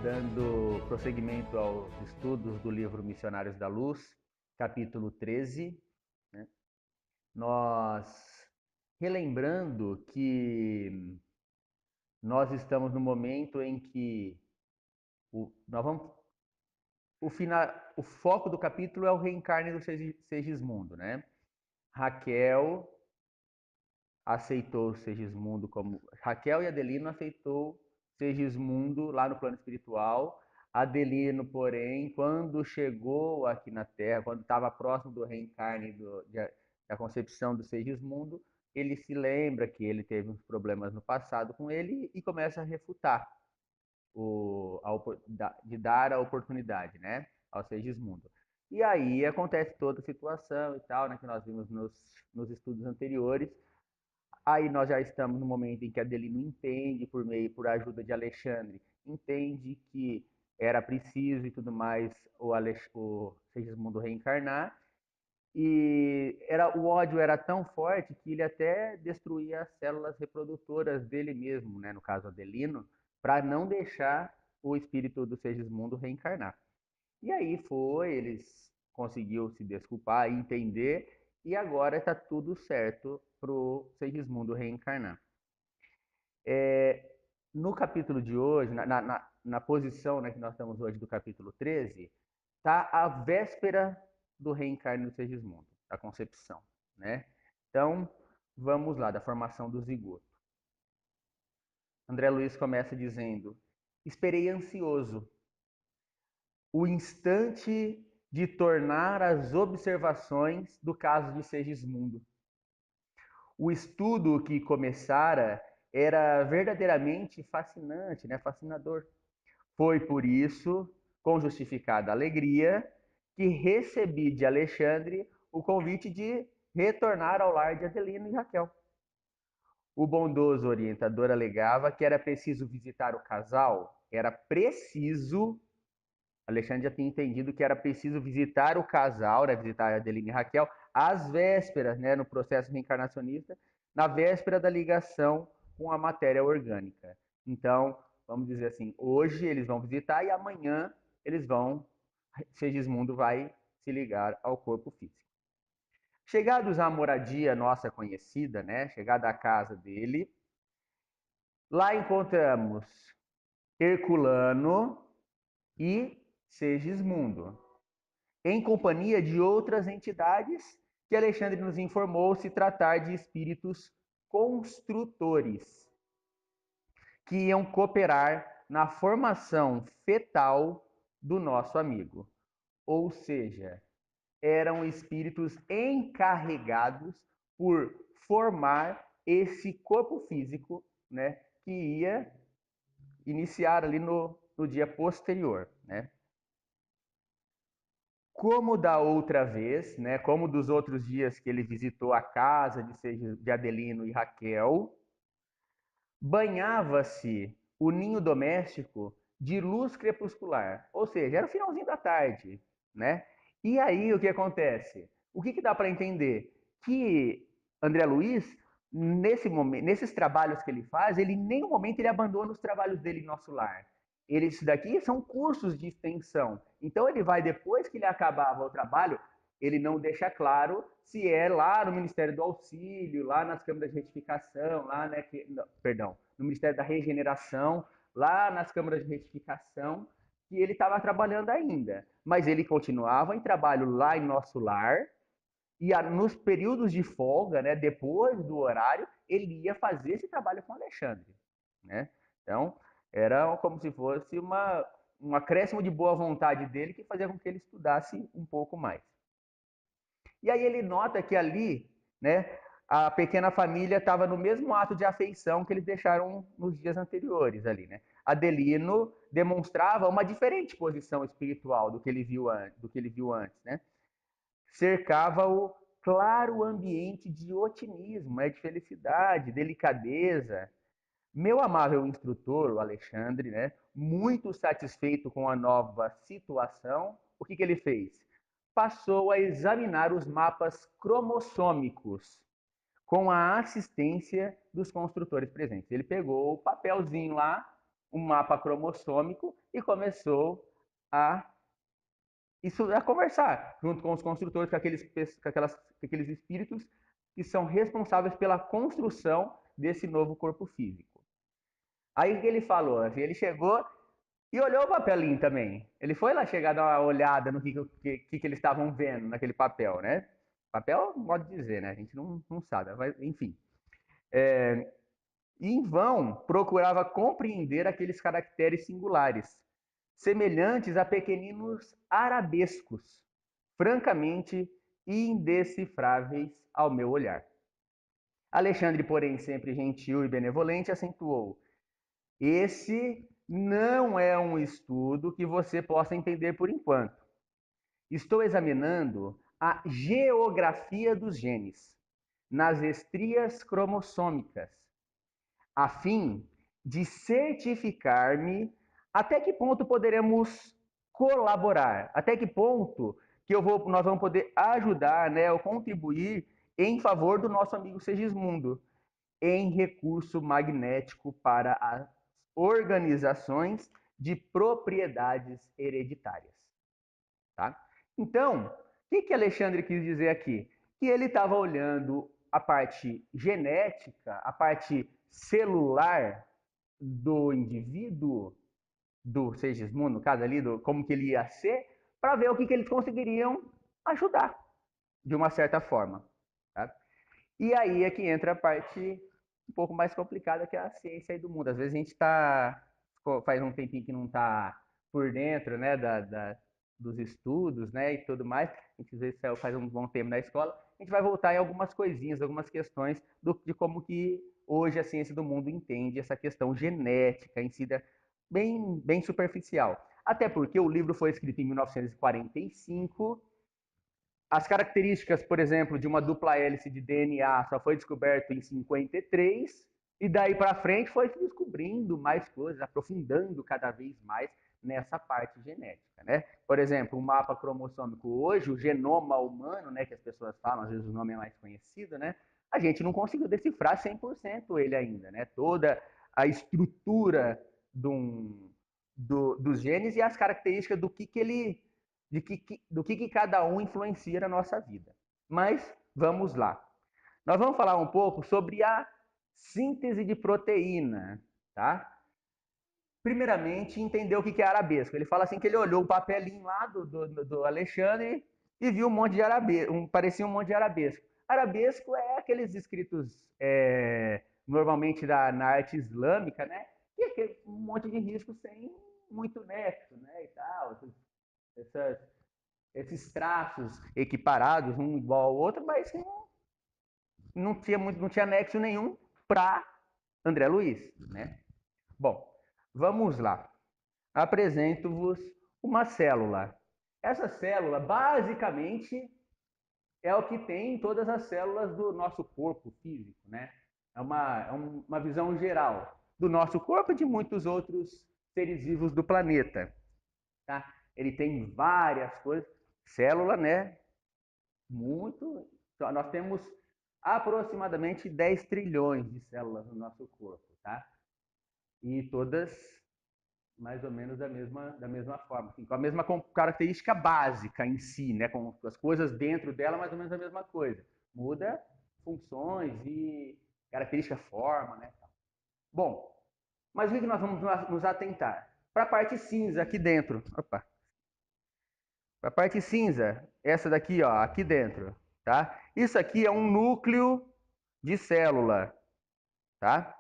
dando prosseguimento aos estudos do livro Missionários da Luz, capítulo 13, né? Nós relembrando que nós estamos no momento em que o foco do capítulo é o reencarne do Segismundo, né? Raquel aceitou Segismundo como... Raquel e Adelino aceitou Segismundo lá no plano espiritual. Adelino, porém, quando chegou aqui na Terra, quando estava próximo do reencarne da concepção do Segismundo, ele se lembra que ele teve uns problemas no passado com ele e começa a refutar de dar a oportunidade, né, ao Segismundo. E aí acontece toda a situação e tal, né, que nós vimos nos estudos anteriores. Aí nós já estamos no momento em que Adelino entende, por ajuda de Alexandre, entende que era preciso e tudo mais o Segismundo reencarnar. E o ódio era tão forte que ele até destruía as células reprodutoras dele mesmo, né, no caso Adelino, para não deixar o espírito do Segismundo reencarnar. E aí eles conseguiu se desculpar, entender, e agora está tudo certo para o Segismundo reencarnar. No capítulo de hoje, na posição, né, que nós estamos hoje do capítulo 13, está a véspera do reencarne do Segismundo, da concepção, né? Então, vamos lá, da formação do zigoto. André Luiz começa dizendo: esperei ansioso o instante de tornar as observações do caso de Segismundo. O estudo que começara era verdadeiramente fascinante, né? Fascinador. Foi por isso, com justificada alegria, que recebi de Alexandre o convite de retornar ao lar de Adelino e Raquel. O bondoso orientador alegava que era preciso visitar o casal, Alexandre já tinha entendido que era preciso visitar o casal, né, visitar Adelino e Raquel, às vésperas, né, no processo reencarnacionista, na véspera da ligação com a matéria orgânica. Então, vamos dizer assim, hoje eles vão visitar e amanhã Segismundo vai se ligar ao corpo físico. Chegados à moradia nossa conhecida, né, chegada à casa dele, lá encontramos Herculano e Segismundo, em companhia de outras entidades que Alexandre nos informou se tratar de espíritos construtores, que iam cooperar na formação fetal do nosso amigo. Ou seja, eram espíritos encarregados por formar esse corpo físico, né, que ia iniciar ali no dia posterior, né? Como da outra vez, né, como dos outros dias que ele visitou a casa de Adelino e Raquel, banhava-se o ninho doméstico de luz crepuscular, ou seja, era o finalzinho da tarde, né? E aí o que acontece? O que dá para entender? Que André Luiz, nesses trabalhos que ele faz, ele em nenhum momento ele abandona os trabalhos dele em nosso lar. Isso daqui são cursos de extensão. Então ele vai, depois que ele acabava o trabalho, ele não deixa claro se é lá no Ministério do Auxílio, lá nas câmaras de retificação, lá, né, no Ministério da Regeneração, lá nas câmaras de retificação, que ele estava trabalhando ainda. Mas ele continuava em trabalho lá em nosso lar, e nos períodos de folga, né, depois do horário, ele ia fazer esse trabalho com Alexandre, né? Então, era como se fosse um acréscimo de boa vontade dele que fazia com que ele estudasse um pouco mais. E aí ele nota que ali, né, a pequena família estava no mesmo ato de afeição que eles deixaram nos dias anteriores ali, né? Adelino demonstrava uma diferente posição espiritual do que ele viu antes, né? Cercava-o claro ambiente de otimismo, né, de felicidade, delicadeza. Meu amável instrutor, o Alexandre, né, muito satisfeito com a nova situação, o que ele fez? Passou a examinar os mapas cromossômicos com a assistência dos construtores presentes. Ele pegou o papelzinho lá um mapa cromossômico e começou a a conversar junto com os construtores, com aqueles espíritos que são responsáveis pela construção desse novo corpo físico. Aí o que ele falou? Assim, ele chegou e olhou o papelinho também. Ele foi lá chegar, dar uma olhada no que eles estavam vendo naquele papel, né? Papel, modo de dizer, né? A gente não sabe, mas enfim. E em vão procurava compreender aqueles caracteres singulares, semelhantes a pequeninos arabescos, francamente indecifráveis ao meu olhar. Alexandre, porém, sempre gentil e benevolente, acentuou: esse não é um estudo que você possa entender por enquanto. Estou examinando a geografia dos genes nas estrias cromossômicas, a fim de certificar-me até que ponto poderemos colaborar, até que ponto que nós vamos poder ajudar, né, ou contribuir em favor do nosso amigo Segismundo em recurso magnético para as organizações de propriedades hereditárias. Tá? Então, o que Alexandre quis dizer aqui? Que ele estava olhando a parte genética, a parte celular do indivíduo, do Segismundo, no caso ali, como que ele ia ser, para ver o que eles conseguiriam ajudar, de uma certa forma. Tá? E aí é que entra a parte um pouco mais complicada, que é a ciência aí do mundo. Às vezes a gente faz um tempinho que não está por dentro, né, dos estudos, né, e tudo mais. A gente às vezes faz um bom tempo na escola. A gente vai voltar em algumas coisinhas, algumas questões de como que hoje a ciência do mundo entende essa questão genética em si, bem superficial. Até porque o livro foi escrito em 1945. As características, por exemplo, de uma dupla hélice de DNA só foi descoberto em 53, e daí para frente foi se descobrindo mais coisas, aprofundando cada vez mais nessa parte genética, né? Por exemplo, o mapa cromossômico hoje, o genoma humano, né, que as pessoas falam, às vezes o nome é mais conhecido, né? A gente não conseguiu decifrar 100% ele ainda, né? Toda a estrutura dos genes e as características do que cada um influencia na nossa vida. Mas vamos lá. Nós vamos falar um pouco sobre a síntese de proteína, tá? Primeiramente, entender o que é arabesco. Ele fala assim que ele olhou o papelinho lá do Alexandre e viu um monte de arabesco, parecia um monte de arabesco. Arabesco é aqueles escritos normalmente na arte islâmica, né? Que é um monte de risco sem muito nexo, né? E tal, essas, esses traços equiparados, um igual ao outro, mas não tinha nexo nenhum para André Luiz, né? Bom, vamos lá. Apresento-vos uma célula. Essa célula, basicamente, é o que tem em todas as células do nosso corpo físico, né? É uma visão geral do nosso corpo e de muitos outros seres vivos do planeta, tá? Ele tem várias coisas. Célula, né? Muito. Nós temos aproximadamente 10 trilhões de células no nosso corpo, tá? E todas mais ou menos da mesma forma, assim, com a mesma característica básica em si, né? Com as coisas dentro dela, mais ou menos a mesma coisa. Muda funções e característica, forma, né? Bom, mas o que nós vamos nos atentar? Para a parte cinza aqui dentro. Opa. Para a parte cinza, essa daqui, ó, aqui dentro, tá? Isso aqui é um núcleo de célula, tá?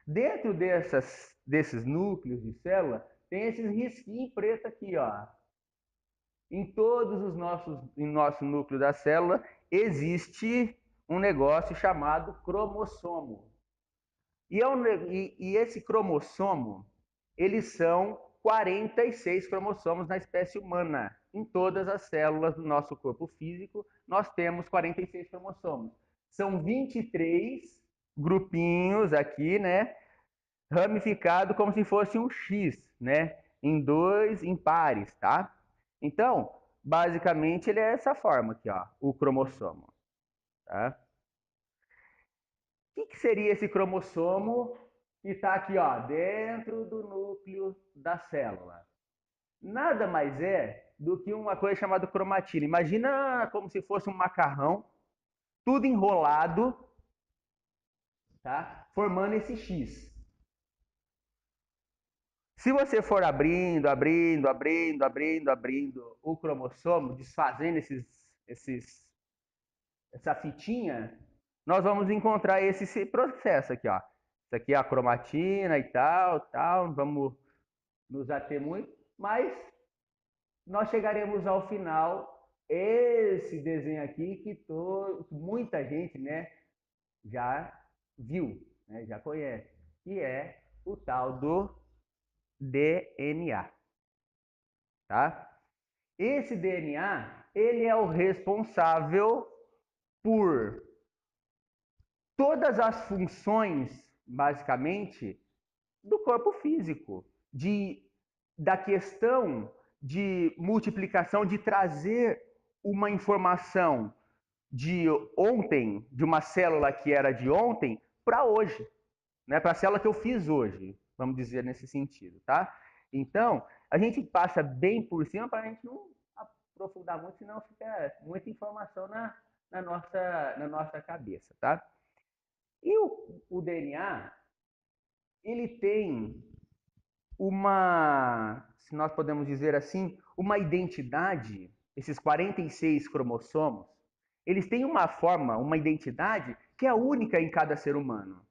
Dentro desses núcleos de célula, tem esses risquinhos preto aqui, ó. Em todos em nosso núcleo da célula, existe um negócio chamado cromossomo. E esse cromossomo, eles são 46 cromossomos na espécie humana. Em todas as células do nosso corpo físico, nós temos 46 cromossomos. São 23 grupinhos aqui, né? Ramificado como se fosse um X, né? Em pares, tá? Então, basicamente, ele é essa forma aqui, ó, o cromossomo, tá? O que seria esse cromossomo que está aqui, ó, dentro do núcleo da célula. Nada mais é do que uma coisa chamada cromatina. Imagina como se fosse um macarrão, tudo enrolado, tá? Formando esse X. Se você for abrindo o cromossomo, desfazendo essa fitinha, nós vamos encontrar esse processo aqui, ó. Isso aqui é a cromatina e tal, vamos nos ater muito, mas nós chegaremos ao final, esse desenho aqui que muita gente, né, já viu, né, já conhece, que é o tal do DNA, tá? Esse DNA, ele é o responsável por todas as funções, basicamente, do corpo físico, da questão de multiplicação, de trazer uma informação de ontem, de uma célula que era de ontem, para hoje, né? Para a célula que eu fiz hoje, vamos dizer nesse sentido, tá? Então, a gente passa bem por cima para a gente não aprofundar muito, senão fica muita informação na nossa cabeça, tá? E o DNA, ele tem se nós podemos dizer assim, uma identidade, esses 46 cromossomos, eles têm uma forma, uma identidade que é única em cada ser humano.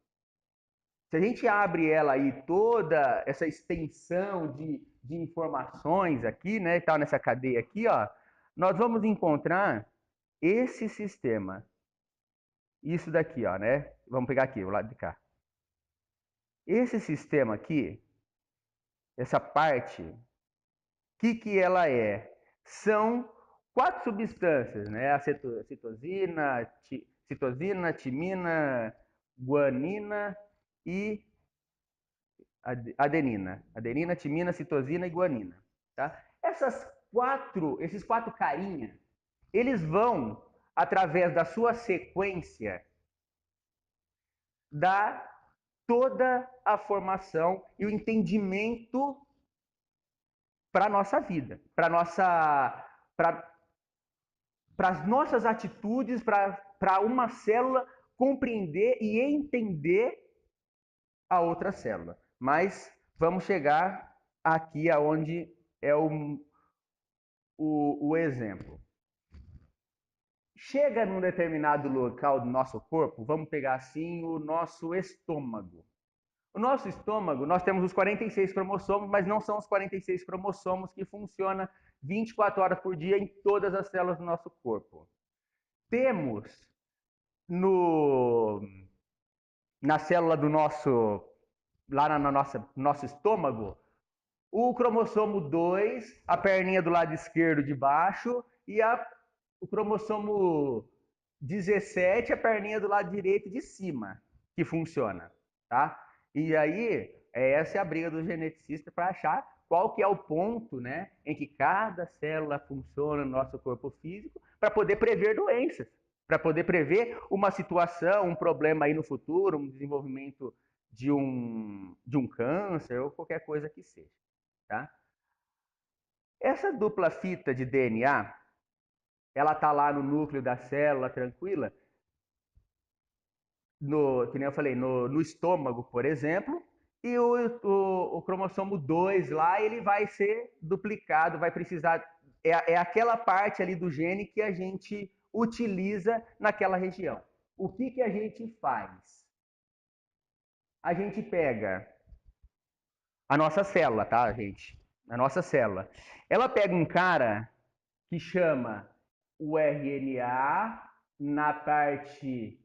Se a gente abre ela aí, toda essa extensão de informações aqui, né, e tal, nessa cadeia aqui, ó, nós vamos encontrar esse sistema. Isso daqui, ó, né? Vamos pegar aqui, o lado de cá. Esse sistema aqui, essa parte, que ela é? São 4 substâncias, né? A citosina, timina, guanina e adenina. Adenina, timina, citosina e guanina, tá? Esses quatro carinhas, eles vão, através da sua sequência, dar toda a formação e o entendimento para a nossa vida, para as nossas atitudes, para uma célula compreender e entender a outra célula. Mas vamos chegar aqui aonde é o exemplo. Chega num determinado local do nosso corpo, vamos pegar assim o nosso estômago. O nosso estômago, nós temos os 46 cromossomos, mas não são os 46 cromossomos que funcionam 24 horas por dia em todas as células do nosso corpo. Temos no, na célula do lá no nosso estômago, o cromossomo 2, a perninha do lado esquerdo de baixo, e o cromossomo 17, a perninha do lado direito de cima, que funciona, tá? E aí, essa é a briga do geneticista para achar qual que é o ponto, né, em que cada célula funciona no nosso corpo físico para poder prever doenças, para poder prever uma situação, um problema aí no futuro, um desenvolvimento de um câncer ou qualquer coisa que seja, tá? Essa dupla fita de DNA, ela tá lá no núcleo da célula, tranquila, que nem eu falei, no estômago, por exemplo, e o cromossomo 2 lá, ele vai ser duplicado, vai precisar. É aquela parte ali do gene que a gente utiliza naquela região. O que a gente faz? A gente pega a nossa célula, tá, gente? A nossa célula. Ela pega um cara que chama o RNA na parte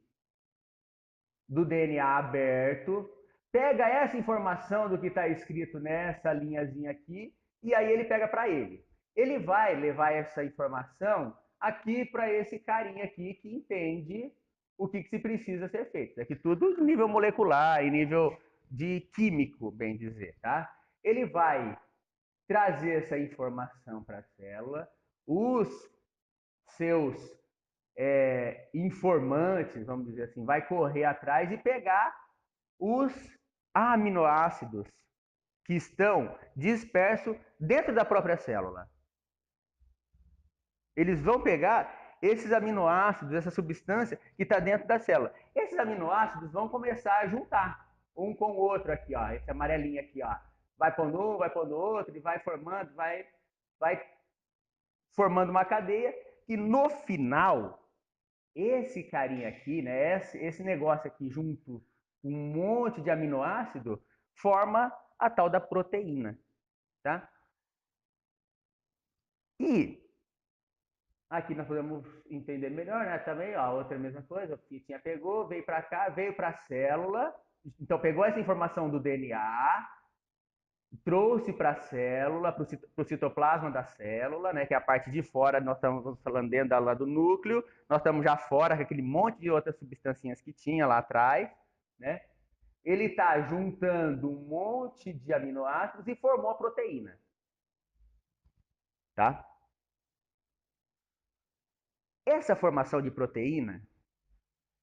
do DNA aberto, pega essa informação do que está escrito nessa linhazinha aqui e aí ele pega para ele. Ele vai levar essa informação aqui para esse carinha aqui que entende o que se precisa ser feito. É que tudo em nível molecular, em nível de químico, bem dizer, tá? Ele vai trazer essa informação para a célula, os seus informantes, vamos dizer assim, vai correr atrás e pegar os aminoácidos que estão dispersos dentro da própria célula. Eles vão pegar esses aminoácidos, essa substância que está dentro da célula. Esses aminoácidos vão começar a juntar um com o outro aqui, ó. Esse amarelinho aqui, ó. Vai pondo um, vai pondo outro, e vai vai formando uma cadeia. E no final, esse carinha aqui, né? Esse negócio aqui junto com um monte de aminoácido forma a tal da proteína, tá? E aqui nós podemos entender melhor, né? Também, ó, outra mesma coisa, o que tinha pegou, veio para cá, veio para a célula, então pegou essa informação do DNA, trouxe para a célula, para o citoplasma da célula, né? Que é a parte de fora, nós estamos falando dentro lá do núcleo, nós estamos já fora, com aquele monte de outras substâncias que tinha lá atrás, né? Ele está juntando um monte de aminoácidos e formou a proteína, tá? Essa formação de proteína,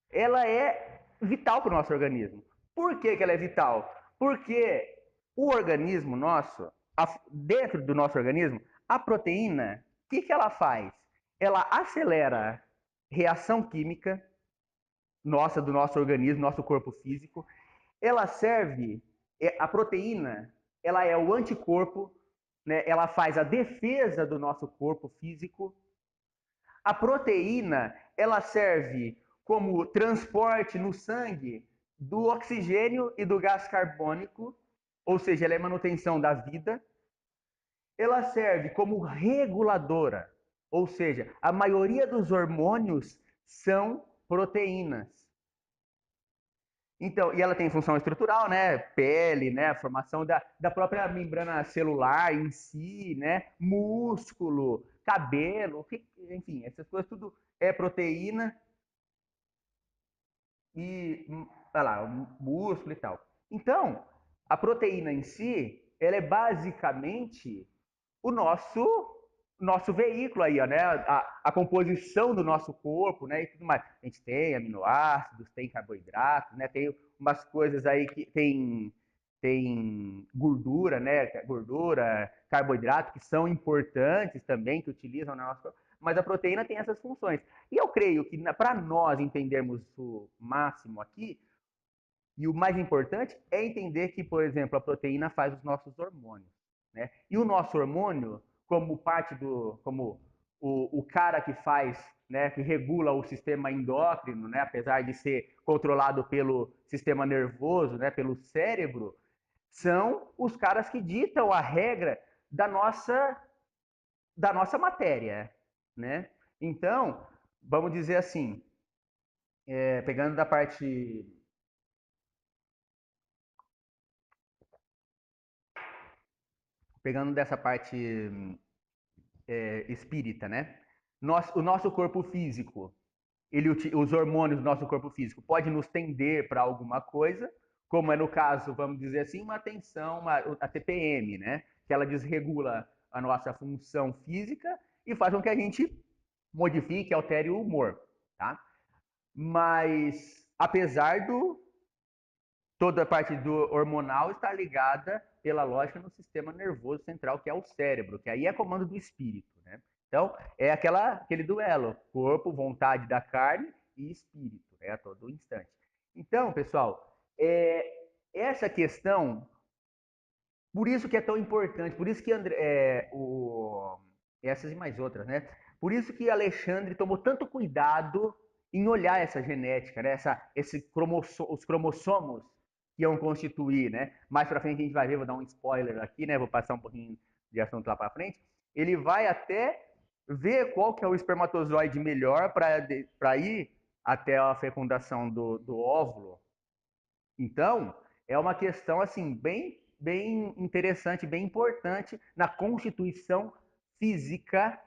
ela é vital para o nosso organismo. Por que, que ela é vital? Porque o organismo nosso, dentro do nosso organismo, a proteína, o que, que ela faz? Ela acelera reação química nossa, do nosso organismo, nosso corpo físico. Ela serve, a proteína, ela é o anticorpo, né? Ela faz a defesa do nosso corpo físico. A proteína, ela serve como transporte no sangue do oxigênio e do gás carbônico, ou seja, ela é manutenção da vida. Ela serve como reguladora, ou seja, a maioria dos hormônios são proteínas. Então, e ela tem função estrutural, né? Pele, né? A formação da própria membrana celular em si, né? Músculo, cabelo, enfim, essas coisas tudo é proteína e, olha lá, músculo e tal. Então, a proteína em si, ela é basicamente o nosso veículo aí, ó, né? A composição do nosso corpo, né? E tudo mais. A gente tem aminoácidos, tem carboidratos, né? Tem umas coisas aí que tem gordura, né? Gordura, carboidrato, que são importantes também, que utilizam na nossa, mas a proteína tem essas funções. E eu creio que para nós entendermos o máximo aqui, e o mais importante é entender que, por exemplo, a proteína faz os nossos hormônios, né? E o nosso hormônio, como parte como o cara que faz, né, que regula o sistema endócrino, né, apesar de ser controlado pelo sistema nervoso, né, pelo cérebro, são os caras que ditam a regra da nossa matéria, né? Então, vamos dizer assim, pegando da parte pegando dessa parte espírita, né? O nosso corpo físico, os hormônios do nosso corpo físico pode nos tender para alguma coisa, como é no caso, vamos dizer assim, uma tensão, a TPM, né? Que ela desregula a nossa função física e faz com que a gente modifique, altere o humor, tá? Mas apesar toda a parte do hormonal está ligada pela lógica no sistema nervoso central, que é o cérebro, que aí é comando do espírito, né? Então, é aquele duelo, corpo, vontade da carne e espírito, né, a todo instante. Então, pessoal, essa questão, por isso que é tão importante, por isso que essas e mais outras, né? Por isso que Alexandre tomou tanto cuidado em olhar essa genética, né? Os cromossomos que iam constituir, né? Mais para frente a gente vai ver, vou dar um spoiler aqui, né? Vou passar um pouquinho de assunto lá para frente. Ele vai até ver qual que é o espermatozoide melhor para ir até a fecundação do óvulo. Então, é uma questão assim bem interessante, bem importante na constituição física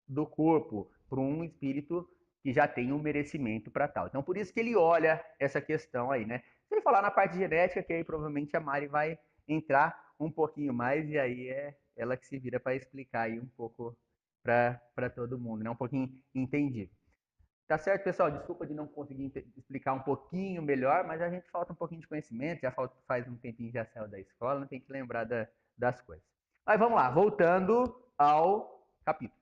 do corpo para um espírito que já tem um merecimento para tal. Então, por isso que ele olha essa questão aí, né? Sem falar na parte genética, que aí provavelmente a Mari vai entrar um pouquinho mais e aí é ela que se vira para explicar aí um pouco para todo mundo, né? Um pouquinho entendido. Tá certo, pessoal? Desculpa de não conseguir explicar um pouquinho melhor, mas a gente falta um pouquinho de conhecimento, já faz um tempinho que já saiu da escola, não tem que lembrar das coisas. Mas vamos lá, voltando ao capítulo.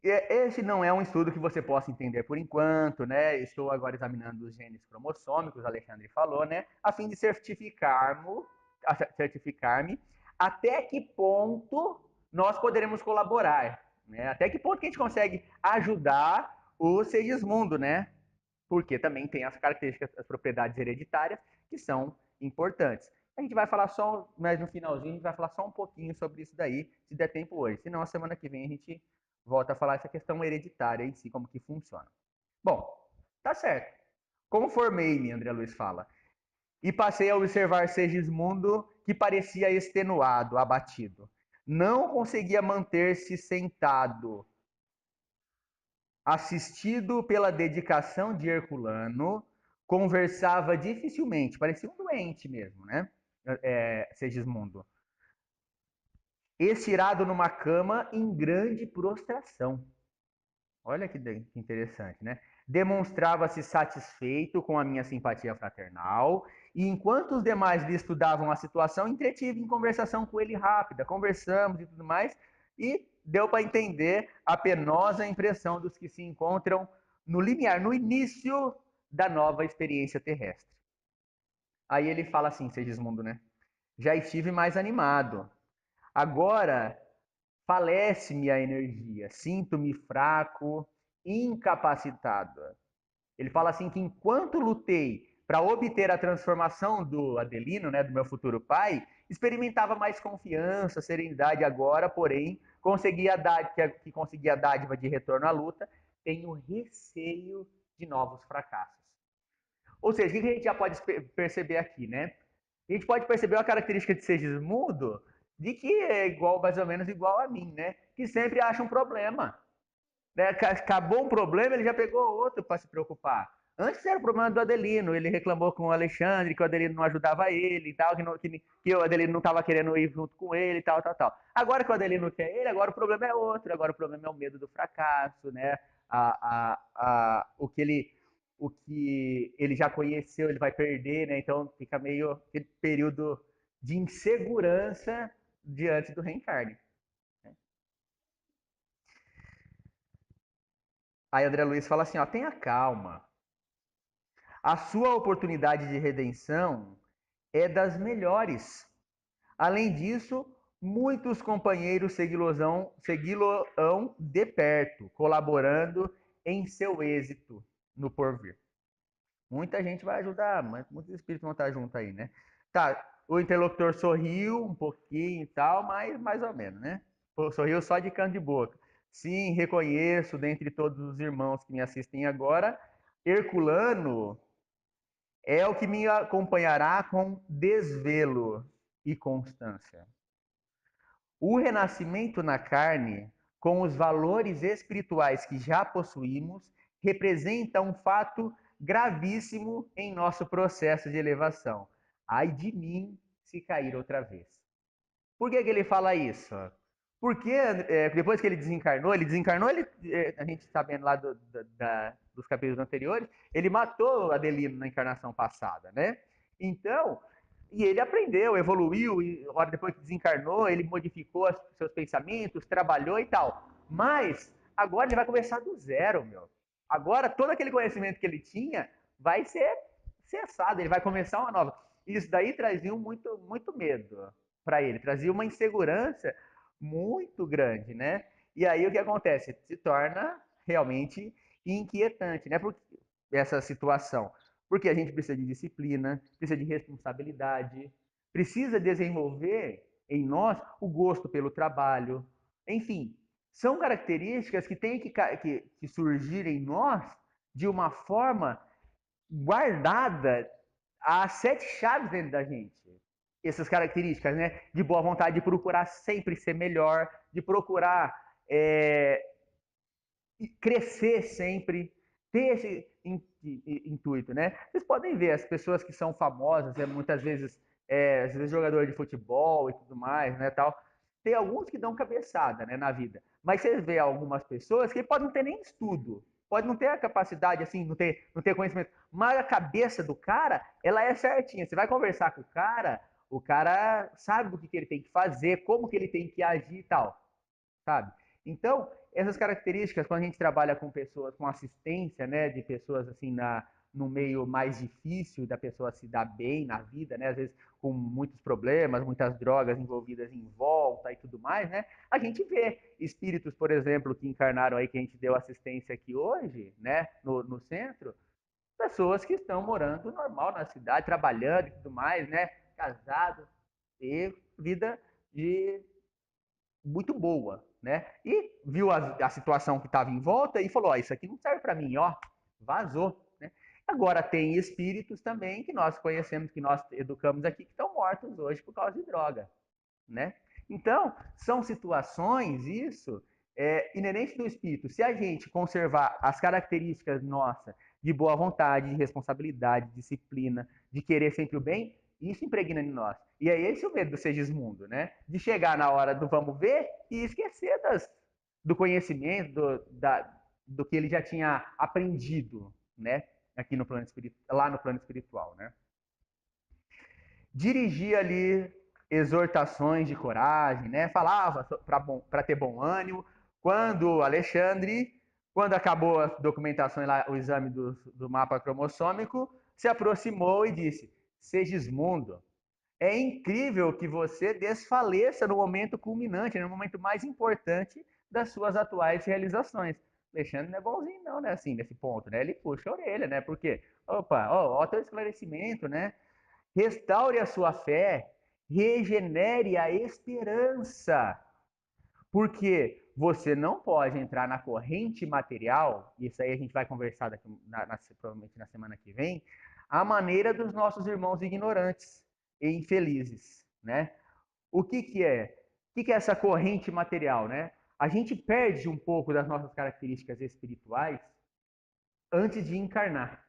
Esse não é um estudo que você possa entender por enquanto, né? Estou agora examinando os genes cromossômicos, o Alexandre falou, né? A fim de certificar-me até que ponto nós poderemos colaborar, né? Até que ponto que a gente consegue ajudar o Segismundo, né? Porque também tem as características, as propriedades hereditárias que são importantes. A gente vai falar só, mas no finalzinho a gente vai falar só um pouquinho sobre isso daí, se der tempo hoje. Senão, a semana que vem a gente volta a falar essa questão hereditária em si, como que funciona. Bom, tá certo. Conformei-me, André Luiz fala, e passei a observar Segismundo, que parecia extenuado, abatido. Não conseguia manter-se sentado, assistido pela dedicação de Herculano, conversava dificilmente, parecia um doente mesmo, né? Segismundo. Estirado numa cama em grande prostração. Olha que interessante, né? Demonstrava-se satisfeito com a minha simpatia fraternal, e enquanto os demais lhe estudavam a situação, entretive em conversação com ele rápida, conversamos e tudo mais, e deu para entender a penosa impressão dos que se encontram no limiar, no início da nova experiência terrestre. Aí ele fala assim, Segismundo, né? Já estive mais animado. Agora falece-me a energia, sinto-me fraco, incapacitado. Ele fala assim que enquanto lutei para obter a transformação do Adelino, né, do meu futuro pai, experimentava mais confiança, serenidade. Agora, porém, que consegui a dádiva de retorno à luta, tenho receio de novos fracassos. Ou seja, o que a gente já pode perceber aqui, né? A gente pode perceber uma característica de Segismundo de que é igual, mais ou menos igual a mim, né? Que sempre acha um problema. Né? Acabou um problema, ele já pegou outro para se preocupar. Antes era o problema do Adelino, ele reclamou com o Alexandre que o Adelino não ajudava ele e tal, que o Adelino não estava querendo ir junto com ele e tal, tal, tal. Agora que o Adelino quer ele, agora o problema é outro, agora o problema é o medo do fracasso, né? O que ele já conheceu, ele vai perder, né? Então fica meio aquele período de insegurança diante do reencarne. Né? Aí André Luiz fala assim, ó, tenha calma. A sua oportunidade de redenção é das melhores. Além disso, muitos companheiros segui-lo-ão de perto, colaborando em seu êxito no porvir. Muita gente vai ajudar, mas muitos espíritos vão estar junto aí, né? Tá, o interlocutor sorriu um pouquinho e tal, mas mais ou menos, né? Sorriu só de canto de boca. Sim, reconheço, dentre todos os irmãos que me assistem agora, Herculano é o que me acompanhará com desvelo e constância. O renascimento na carne, com os valores espirituais que já possuímos, representa um fato gravíssimo em nosso processo de elevação. Ai de mim se cair outra vez. Por que ele fala isso? Porque depois que ele desencarnou, a gente sabendo lá dos capítulos anteriores, ele matou Adelino na encarnação passada, né? Então, e ele aprendeu, evoluiu, e hora depois que desencarnou, ele modificou seus pensamentos, trabalhou e tal. Mas agora ele vai começar do zero, meu. Agora todo aquele conhecimento que ele tinha vai ser cessado, ele vai começar uma nova. Isso daí trazia muito, muito medo para ele, trazia uma insegurança muito grande, né? E aí o que acontece? Se torna realmente inquietante, né? Porque essa situação. Porque a gente precisa de disciplina, precisa de responsabilidade, precisa desenvolver em nós o gosto pelo trabalho. Enfim, são características que têm que surgir em nós de uma forma guardada as sete chaves dentro da gente. Essas características, né? De boa vontade, de procurar sempre ser melhor, de procurar crescer sempre, ter esse intuito, né? Vocês podem ver, as pessoas que são famosas, muitas vezes, às vezes jogador de futebol e tudo mais, né, tal, tem alguns que dão cabeçada, né, na vida, Mas você vê algumas pessoas que podem não ter nem estudo, pode não ter a capacidade, assim, não ter conhecimento, mas a cabeça do cara, ela é certinha. Você vai conversar com o cara sabe do que ele tem que fazer, como que ele tem que agir e tal, sabe? Então, essas características, quando a gente trabalha com pessoas, com assistência, né, de pessoas assim no meio mais difícil da pessoa se dar bem na vida, né, às vezes com muitos problemas, muitas drogas envolvidas em volta e tudo mais, né, a gente vê espíritos, por exemplo, que encarnaram aí, que a gente deu assistência aqui hoje, né, no centro, pessoas que estão morando normal na cidade, trabalhando e tudo mais, né, casados, e vida de muito boa, né? E viu a situação que estava em volta e falou: ó, isso aqui não serve para mim, ó, vazou, né? Agora tem espíritos também que nós conhecemos, que nós educamos aqui, que estão mortos hoje por causa de droga, né? Então, são situações, isso, inerente do espírito. Se a gente conservar as características nossas de boa vontade, de responsabilidade, disciplina, de querer sempre o bem, isso impregna em nós. E é esse o medo do Segismundo, né? De chegar na hora do vamos ver e esquecer do conhecimento, do que ele já tinha aprendido, né? Aqui no plano espiritual, lá no plano espiritual, né? Dirigia ali exortações de coragem, né? Falava para ter bom ânimo. Quando Alexandre, quando acabou a documentação lá, o exame do mapa cromossômico, se aproximou e disse: Segismundo, é incrível que você desfaleça no momento culminante, no momento mais importante das suas atuais realizações. Alexandre não é bonzinho não, né? Assim, nesse ponto, né? Ele puxa a orelha, né? Porque, opa, ó, teu esclarecimento, né? Restaure a sua fé, regenere a esperança, porque você não pode entrar na corrente material, isso aí a gente vai conversar daqui, provavelmente na semana que vem, a maneira dos nossos irmãos ignorantes e infelizes, né? O que é? O que é essa corrente material, né? A gente perde um pouco das nossas características espirituais antes de encarnar,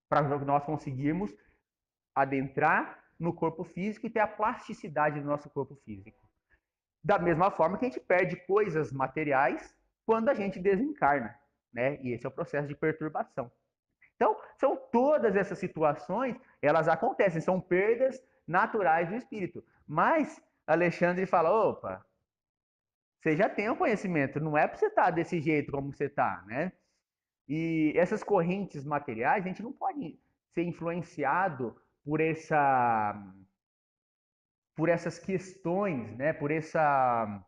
para nós conseguirmos adentrar no corpo físico e ter a plasticidade do nosso corpo físico. Da mesma forma que a gente perde coisas materiais quando a gente desencarna, né? E esse é o processo de perturbação. Então, são todas essas situações, elas acontecem, são perdas naturais do espírito. Mas Alexandre fala: opa, você já tem o conhecimento, não é para você estar desse jeito como você está, né? E essas correntes materiais, a gente não pode ser influenciado por por essas questões, né? Pela,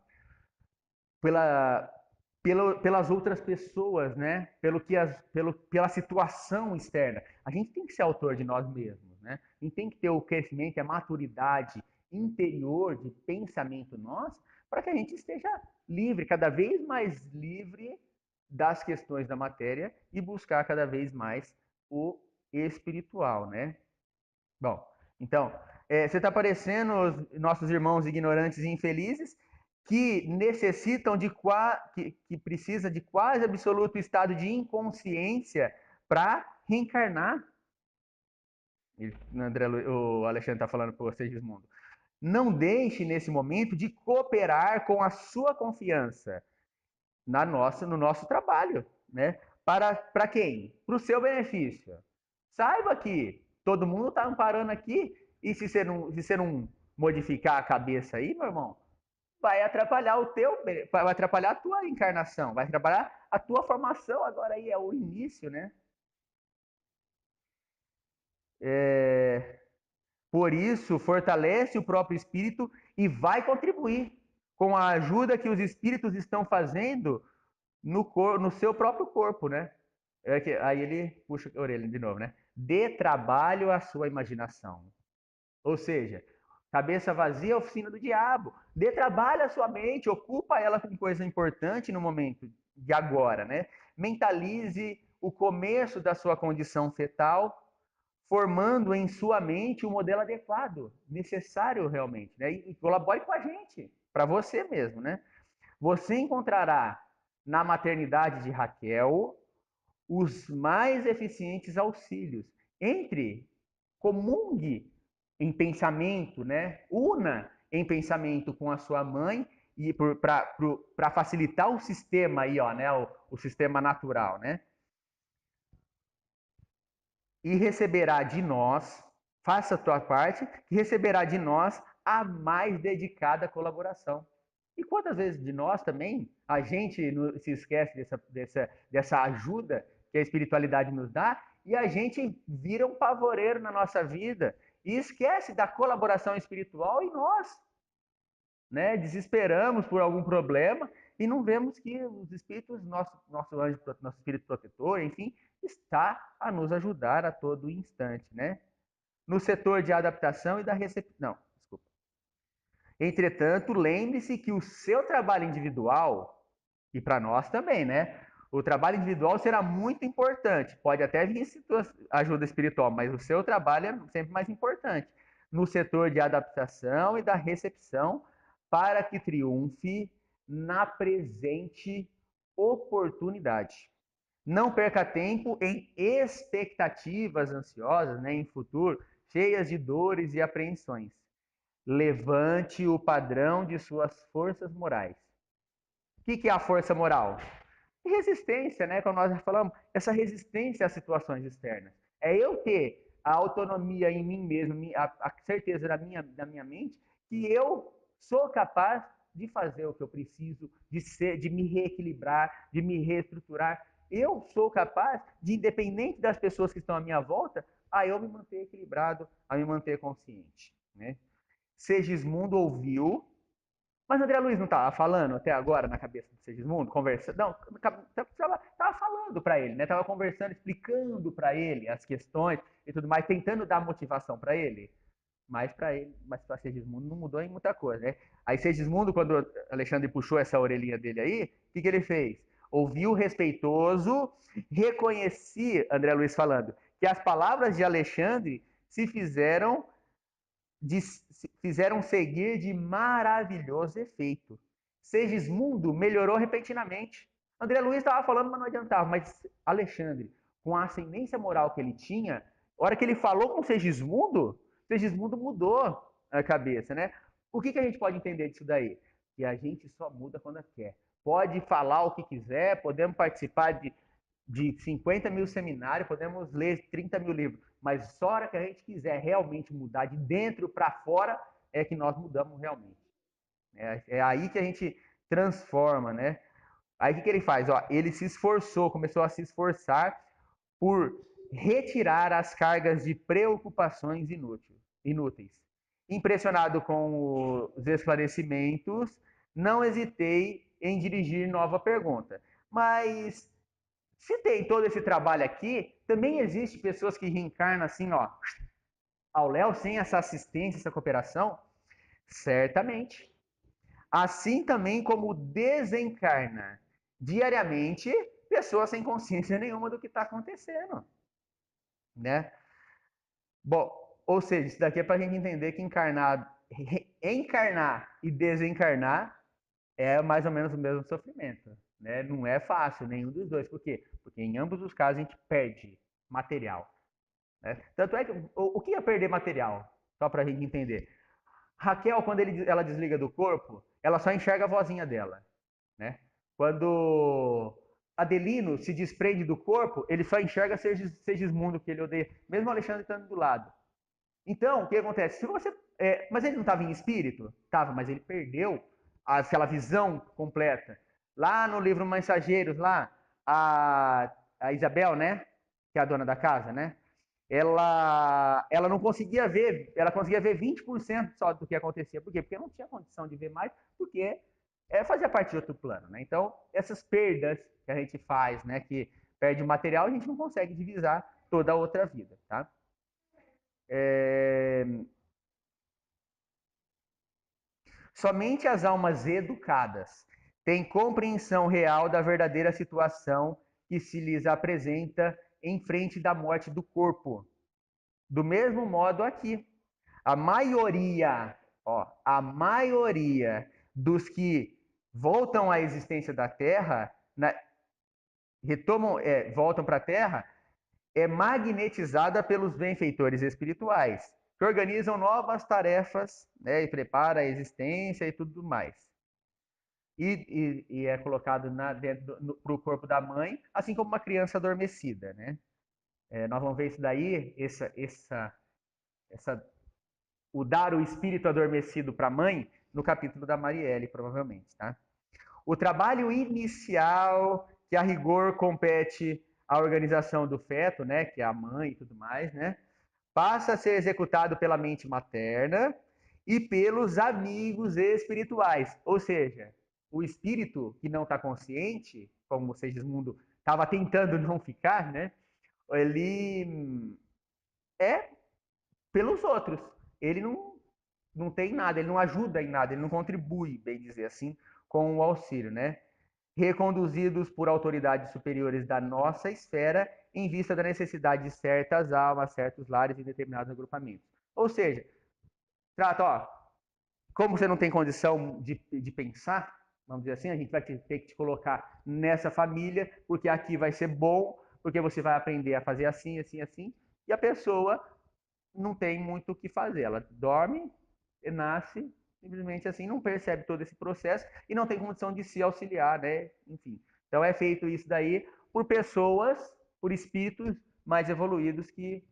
pelas outras pessoas, né? Pela situação externa. A gente tem que ser autor de nós mesmos, né? A gente tem que ter o crescimento e a maturidade interior de pensamento nosso para que a gente esteja livre, cada vez mais livre das questões da matéria e buscar cada vez mais o espiritual, né? Bom, então, você está parecendo os nossos irmãos ignorantes e infelizes que necessitam que precisa de quase absoluto estado de inconsciência para reencarnar. O Alexandre está falando para você, Gismundo. Não deixe nesse momento de cooperar com a sua confiança no nosso trabalho, né? Para quem? Para o seu benefício. Saiba que todo mundo está amparando aqui e se você não modificar a cabeça aí, meu irmão, vai atrapalhar vai atrapalhar a tua encarnação, vai atrapalhar a tua formação. Agora aí é o início, né? É, por isso, fortalece o próprio espírito e vai contribuir com a ajuda que os espíritos estão fazendo no seu próprio corpo, né? Aí ele puxa a orelha de novo, né? Dê trabalho à sua imaginação. Ou seja, cabeça vazia é oficina do diabo. Dê trabalho à sua mente, ocupa ela com coisa importante no momento de agora, né? Mentalize o começo da sua condição fetal, formando em sua mente o modelo adequado, necessário realmente, né? E colabore com a gente, para você mesmo, né? Você encontrará na maternidade de Raquel os mais eficientes auxílios. Comungue em pensamento, né? Una em pensamento com a sua mãe e para facilitar o sistema aí, ó, né, o sistema natural, né? E receberá de nós, faça a tua parte, que receberá de nós a mais dedicada colaboração. E quantas vezes de nós também, a gente se esquece dessa ajuda que a espiritualidade nos dá, e a gente vira um pavoreiro na nossa vida, e esquece da colaboração espiritual em nós, né? Desesperamos por algum problema e não vemos que os espíritos, nosso anjo, nosso espírito protetor, enfim, está a nos ajudar a todo instante, né? No setor de adaptação e da recepção. Não, desculpa. Entretanto, lembre-se que o seu trabalho individual, e para nós também, né? O trabalho individual será muito importante. Pode até vir ajuda espiritual, mas o seu trabalho é sempre mais importante. No setor de adaptação e da recepção, para que triunfe na presente oportunidade. Não perca tempo em expectativas ansiosas, né, em futuro, cheias de dores e apreensões. Levante o padrão de suas forças morais. O que é a força moral? Resistência, né? Como nós já falamos, essa resistência às situações externas. É eu ter a autonomia em mim mesmo, a certeza da minha mente, que eu sou capaz de fazer o que eu preciso, de me reequilibrar, de me reestruturar. Eu sou capaz de, independente das pessoas que estão à minha volta, a eu me manter equilibrado, a me manter consciente, né? Segismundo ouviu, mas André Luiz não estava falando até agora na cabeça do Segismundo, conversando, não, estava falando para ele, né? Estava conversando, explicando para ele as questões e tudo mais, tentando dar motivação para ele. Mas para Segismundo não mudou em muita coisa, né? Aí Segismundo, quando Alexandre puxou essa orelhinha dele aí, o que ele fez? Ouviu respeitoso, reconheci, André Luiz falando, que as palavras de Alexandre se fizeram seguir de maravilhoso efeito. Segismundo melhorou repentinamente. André Luiz estava falando, mas não adiantava. Mas Alexandre, com a ascendência moral que ele tinha, a hora que ele falou com Segismundo mudou a cabeça, né? O que a gente pode entender disso daí? Que a gente só muda quando quer. Pode falar o que quiser, podemos participar de 50 mil seminários, podemos ler 30 mil livros, mas só a hora que a gente quiser realmente mudar de dentro para fora é que nós mudamos realmente. É aí que a gente transforma, né? Aí o que ele faz? Ó, ele se esforçou, começou a se esforçar por retirar as cargas de preocupações inúteis. Impressionado com os esclarecimentos, não hesitei em dirigir nova pergunta. Mas se tem todo esse trabalho aqui, também existe pessoas que reencarnam assim, ó, ao léu, sem essa assistência, essa cooperação? Certamente. Assim também como desencarna diariamente pessoas sem consciência nenhuma do que está acontecendo, né? Bom, ou seja, isso daqui é para a gente entender que encarnar e desencarnar é mais ou menos o mesmo sofrimento, né? Não é fácil nenhum dos dois. Por quê? Porque em ambos os casos a gente perde material, né? Tanto é que o que é perder material? Só para a gente entender. Raquel, quando ela desliga do corpo, ela só enxerga a vozinha dela, né? Quando Adelino se desprende do corpo, ele só enxerga Segismundo, que ele odeia, mesmo Alexandre estando do lado. Então, o que acontece? Se você, mas ele não estava em espírito? Estava, mas ele perdeu aquela visão completa. Lá no livro Mensageiros, lá, a Isabel, né? Que é a dona da casa, né? Ela não conseguia ver, ela conseguia ver 20% só do que acontecia. Por quê? Porque não tinha condição de ver mais, porque fazia parte de outro plano, né? Então, essas perdas que a gente faz, né? Que perde o material, a gente não consegue divisar toda a outra vida, tá? Somente as almas educadas têm compreensão real da verdadeira situação que se lhes apresenta em frente da morte do corpo. Do mesmo modo aqui, a maioria, a maioria dos que voltam à existência da Terra, voltam para a Terra, é magnetizada pelos benfeitores espirituais, que organizam novas tarefas, né, e prepara a existência e tudo mais. e é colocado para o corpo da mãe, assim como uma criança adormecida, né? Nós vamos ver isso daí, essa, o dar o espírito adormecido para a mãe, no capítulo da Marielle, provavelmente, tá? O trabalho inicial, que a rigor compete à organização do feto, né, que é a mãe e tudo mais, né, passa a ser executado pela mente materna e pelos amigos espirituais. Ou seja, o espírito que não está consciente, como o Segismundo estava tentando não ficar, né, ele é pelos outros. Ele não tem nada, ele não ajuda em nada, ele não contribui, bem dizer assim, com o auxílio, né? Reconduzidos por autoridades superiores da nossa esfera em vista da necessidade de certas almas, certos lares e determinados agrupamentos. Ou seja, trata, ó, como você não tem condição de pensar, vamos dizer assim, a gente vai ter que te colocar nessa família, porque aqui vai ser bom, porque você vai aprender a fazer assim, assim, assim, e a pessoa não tem muito o que fazer. Ela dorme, nasce, simplesmente assim, não percebe todo esse processo e não tem condição de se auxiliar, né? Enfim. Então é feito isso daí por pessoas, por espíritos mais evoluídos que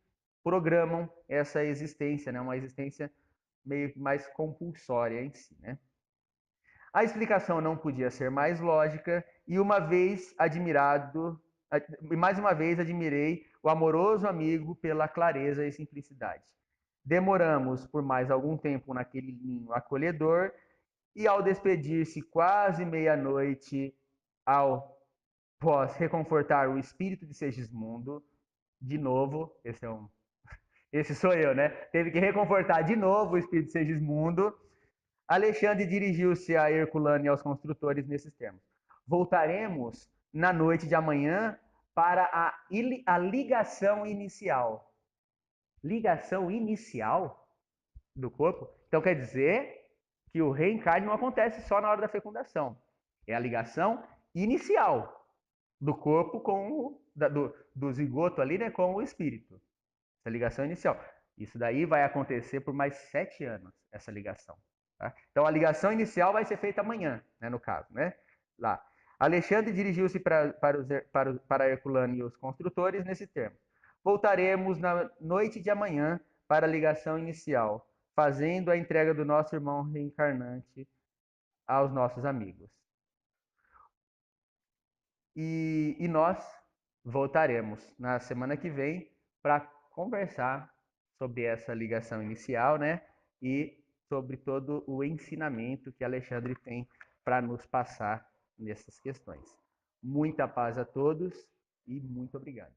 programam essa existência, né? Uma existência meio mais compulsória em si, né? A explicação não podia ser mais lógica e mais uma vez admirei o amoroso amigo pela clareza e simplicidade. Demoramos por mais algum tempo naquele ninho acolhedor e ao despedir-se quase meia-noite, ao pós reconfortar o espírito de Segismundo, de novo, esse sou eu, né? Teve que reconfortar de novo o espírito de Segismundo. Alexandre dirigiu-se a Herculano e aos construtores nesses termos. Voltaremos na noite de amanhã para a ligação inicial. Ligação inicial do corpo? Então quer dizer que o reencarne não acontece só na hora da fecundação. É a ligação inicial do corpo do zigoto ali, né, com o espírito. Essa ligação inicial. Isso daí vai acontecer por mais 7 anos, essa ligação. Tá? Então a ligação inicial vai ser feita amanhã, né, no caso, né? Lá. Alexandre dirigiu-se para Herculano e os construtores nesse termo. Voltaremos na noite de amanhã para a ligação inicial, fazendo a entrega do nosso irmão reencarnante aos nossos amigos. E nós voltaremos na semana que vem para conversar sobre essa ligação inicial, né? E sobre todo o ensinamento que Alexandre tem para nos passar nessas questões. Muita paz a todos e muito obrigado.